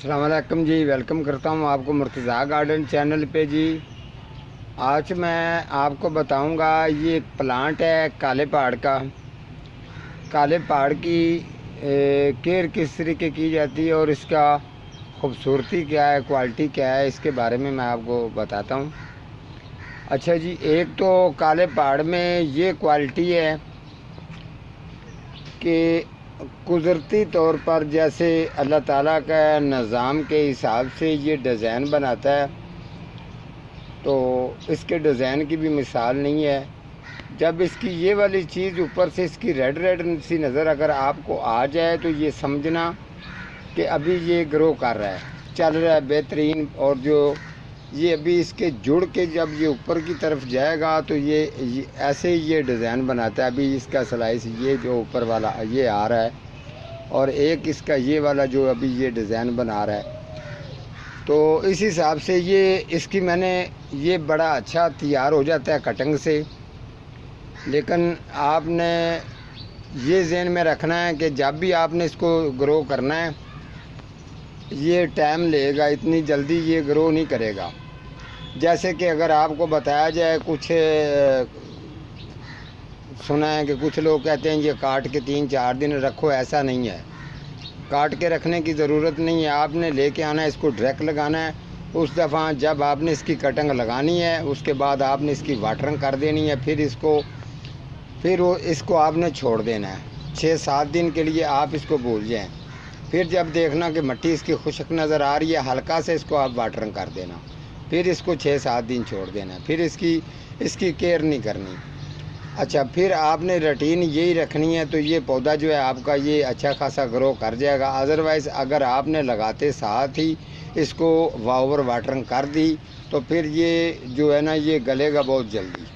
अस्सलाम वालेकुम जी। वेलकम करता हूँ आपको मुर्तज़ा गार्डन चैनल पे जी। आज मैं आपको बताऊंगा, ये एक प्लांट है काले पहाड़ का। काले पहाड़ की केयर किस तरीके की जाती है और इसका खूबसूरती क्या है, क्वालिटी क्या है, इसके बारे में मैं आपको बताता हूँ। अच्छा जी, एक तो काले पहाड़ में ये क्वालिटी है कि कुदरती तौर पर जैसे अल्लाह ताला का निज़ाम के हिसाब से ये डिज़ाइन बनाता है, तो इसके डिज़ाइन की भी मिसाल नहीं है। जब इसकी ये वाली चीज़ ऊपर से इसकी रेड रेड सी नज़र अगर आपको आ जाए तो ये समझना कि अभी ये ग्रो कर रहा है, चल रहा है बेहतरीन। और जो ये अभी इसके जुड़ के जब ये ऊपर की तरफ जाएगा तो ये ऐसे ही ये डिज़ाइन बनाता है। अभी इसका स्लाइस ये जो ऊपर वाला ये आ रहा है और एक इसका ये वाला जो अभी ये डिज़ाइन बना रहा है, तो इस हिसाब से ये इसकी मैंने ये बड़ा अच्छा तैयार हो जाता है कटिंग से। लेकिन आपने ये ज़हन में रखना है कि जब भी आपने इसको ग्रो करना है, ये टाइम लेगा, इतनी जल्दी ये ग्रो नहीं करेगा। जैसे कि अगर आपको बताया जाए, कुछ सुना है कि कुछ लोग कहते हैं ये काट के 3-4 दिन रखो, ऐसा नहीं है। काट के रखने की ज़रूरत नहीं है, आपने लेके आना है, इसको डायरेक्ट लगाना है। उस दफ़ा जब आपने इसकी कटिंग लगानी है उसके बाद आपने इसकी वाटरिंग कर देनी है, फिर इसको आपने छोड़ देना है 6-7 दिन के लिए। आप इसको भूल जाएं। फिर जब देखना कि मिट्टी इसकी खुश्क नज़र आ रही है, हल्का से इसको आप वाटरिंग कर देना, फिर इसको 6-7 दिन छोड़ देना, फिर इसकी केयर नहीं करनी। अच्छा, फिर आपने रूटीन यही रखनी है, तो ये पौधा जो है आपका ये अच्छा खासा ग्रो कर जाएगा। अदरवाइज़ अगर आपने लगाते साथ ही इसको ओवर वाटरिंग कर दी तो फिर ये जो है ना, ये गलेगा बहुत जल्दी,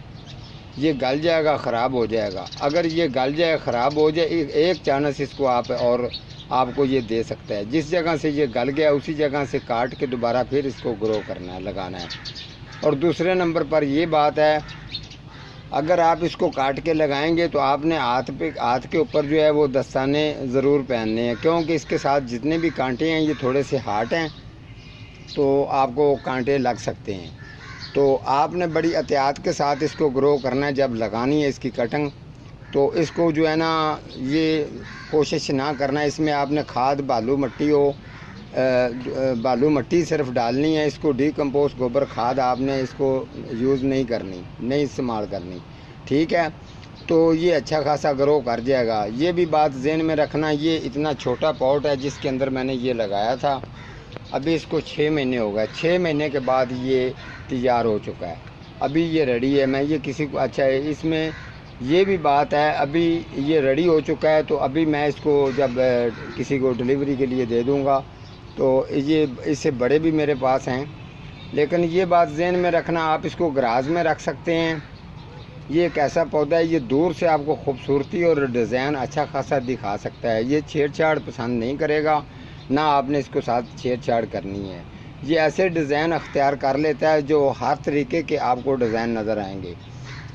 ये गल जाएगा, ख़राब हो जाएगा। अगर ये गल जाए, ख़राब हो जाए, एक चांस इसको आपको ये दे सकता है। जिस जगह से ये गल गया उसी जगह से काट के दोबारा फिर इसको ग्रो करना है, लगाना है। और दूसरे नंबर पर ये बात है, अगर आप इसको काट के लगाएंगे तो आपने हाथ के ऊपर जो है वो दस्ताने ज़रूर पहनने हैं, क्योंकि इसके साथ जितने भी कांटे हैं ये थोड़े से हार्ड हैं, तो आपको कांटे लग सकते हैं। तो आपने बड़ी एहतियात के साथ इसको ग्रो करना है। जब लगानी है इसकी कटिंग, तो इसको जो है ना, ये कोशिश ना करना है इसमें आपने खाद बालू मट्टी सिर्फ डालनी है। इसको डीकम्पोस्ट गोबर खाद आपने इसको यूज़ नहीं इस्तेमाल करनी, ठीक है। तो ये अच्छा खासा ग्रो कर जाएगा। ये भी बात ज़हन में रखना, ये इतना छोटा पॉट है जिसके अंदर मैंने ये लगाया था। अभी इसको 6 महीने हो गए, 6 महीने के बाद ये तैयार हो चुका है। अभी ये रेडी है। मैं ये किसी को, अच्छा है इसमें ये भी बात है, अभी ये रेडी हो चुका है, तो अभी मैं इसको जब किसी को डिलीवरी के लिए दे दूँगा तो ये इससे बड़े भी मेरे पास हैं। लेकिन ये बात ज़हन में रखना, आप इसको गराज में रख सकते हैं। ये एक ऐसा पौधा है, ये दूर से आपको खूबसूरती और डिज़ाइन अच्छा खासा दिखा सकता है। ये छेड़छाड़ पसंद नहीं करेगा, ना आपने इसको साथ छेड़छाड़ करनी है। ये ऐसे डिज़ाइन अख्तियार कर लेता है जो हर तरीके के आपको डिज़ाइन नज़र आएंगे।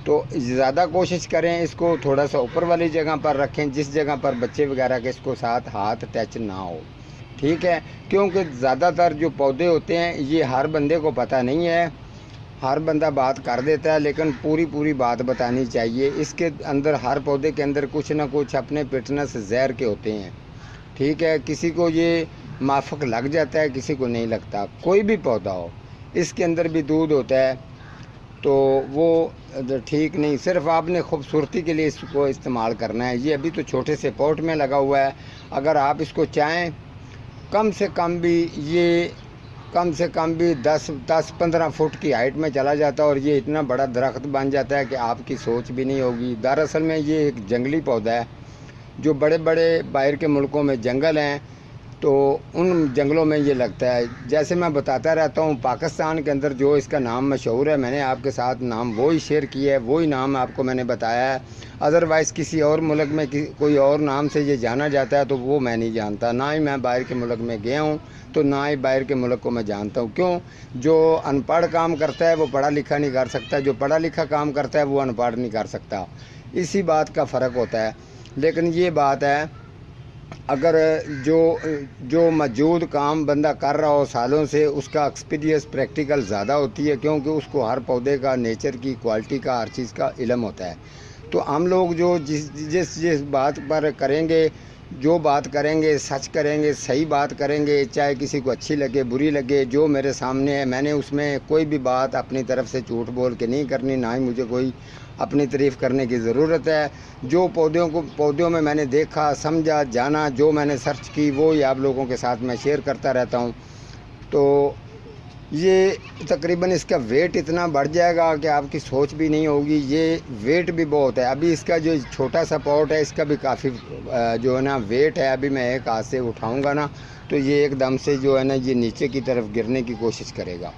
तो ज़्यादा कोशिश करें इसको थोड़ा सा ऊपर वाली जगह पर रखें, जिस जगह पर बच्चे वगैरह के इसको साथ हाथ टच ना हो, ठीक है। क्योंकि ज़्यादातर जो पौधे होते हैं ये हर बंदे को पता नहीं है, हर बंदा बात कर देता है, लेकिन पूरी बात बतानी चाहिए। इसके अंदर, हर पौधे के अंदर कुछ ना कुछ अपने फिटनेस जहर के होते हैं, ठीक है। किसी को ये माफक लग जाता है, किसी को नहीं लगता। कोई भी पौधा हो, इसके अंदर भी दूध होता है, तो वो ठीक नहीं। सिर्फ आपने खूबसूरती के लिए इसको इस्तेमाल करना है। ये अभी तो छोटे से पॉट में लगा हुआ है। अगर आप इसको चाहें, कम से कम भी 10-15 फुट की हाइट में चला जाता है और ये इतना बड़ा दरख्त बन जाता है कि आपकी सोच भी नहीं होगी। दरअसल में ये एक जंगली पौधा है। जो बड़े बड़े बाहर के मुल्कों में जंगल हैं, तो उन जंगलों में ये लगता है। जैसे मैं बताता रहता हूँ, पाकिस्तान के अंदर जो इसका नाम मशहूर है, मैंने आपके साथ नाम वही शेयर किया है, वही नाम आपको मैंने बताया है। अदरवाइज़ किसी और मुल्क में कोई और नाम से ये जाना जाता है तो वो मैं नहीं जानता। ना ही मैं बाहर के मुल्क में गया हूँ, तो ना ही बाहर के मुल्क को मैं जानता हूँ। क्यों? जो अनपढ़ काम करता है वो पढ़ा लिखा नहीं कर सकता, जो पढ़ा लिखा काम करता है वो अनपढ़ नहीं कर सकता। इसी बात का फ़र्क होता है। लेकिन ये बात है अगर जो जो मौजूद काम बंदा कर रहा हो सालों से, उसका एक्सपीरियंस प्रैक्टिकल ज़्यादा होती है, क्योंकि उसको हर पौधे का, नेचर की, क्वालिटी का, हर चीज़ का इल्म होता है। तो हम लोग जो जिस जिस जिस बात पर करेंगे, जो बात करेंगे सच करेंगे, सही बात करेंगे, चाहे किसी को अच्छी लगे बुरी लगे, जो मेरे सामने है मैंने उसमें कोई भी बात अपनी तरफ से झूठ बोल के नहीं करनी, ना ही मुझे कोई अपनी तारीफ़ करने की ज़रूरत है। जो पौधों में मैंने देखा, समझा, जाना, जो मैंने सर्च की, वो ही आप लोगों के साथ मैं शेयर करता रहता हूँ। तो ये तकरीबन इसका वेट इतना बढ़ जाएगा कि आपकी सोच भी नहीं होगी। ये वेट भी बहुत है। अभी इसका जो छोटा सा पॉट है, इसका भी काफ़ी जो है ना वेट है। अभी मैं एक हाथ से उठाऊंगा ना तो ये एकदम से जो है ना ये नीचे की तरफ गिरने की कोशिश करेगा।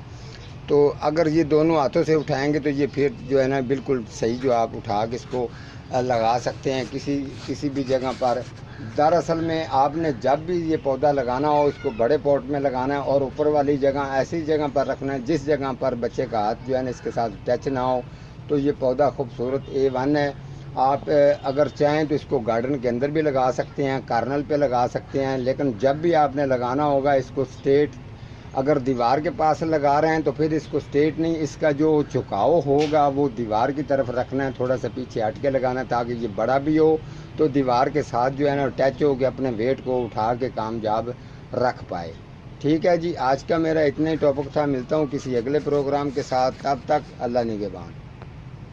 तो अगर ये दोनों हाथों से उठाएंगे तो ये फिर जो है ना बिल्कुल सही, जो आप उठा के इसको लगा सकते हैं किसी भी जगह पर। दरअसल में आपने जब भी ये पौधा लगाना हो, इसको बड़े पॉट में लगाना है और ऊपर वाली जगह ऐसी जगह पर रखना है जिस जगह पर बच्चे का हाथ जो है ना इसके साथ टच ना हो। तो ये पौधा खूबसूरत A1 है। आप अगर चाहें तो इसको गार्डन के अंदर भी लगा सकते हैं, कार्नल पे लगा सकते हैं, लेकिन जब भी आपने लगाना होगा इसको स्ट्रेट, अगर दीवार के पास लगा रहे हैं तो फिर इसको स्ट्रेट नहीं, इसका जो झुकाव होगा वो दीवार की तरफ रखना है, थोड़ा सा पीछे हट के लगाना है, ताकि ये बड़ा भी हो तो दीवार के साथ जो है ना टच हो के अपने वेट को उठा के कामयाब रख पाए। ठीक है जी, आज का मेरा इतना ही टॉपिक था। मिलता हूँ किसी अगले प्रोग्राम के साथ, तब तक अल्लाह निगहबान।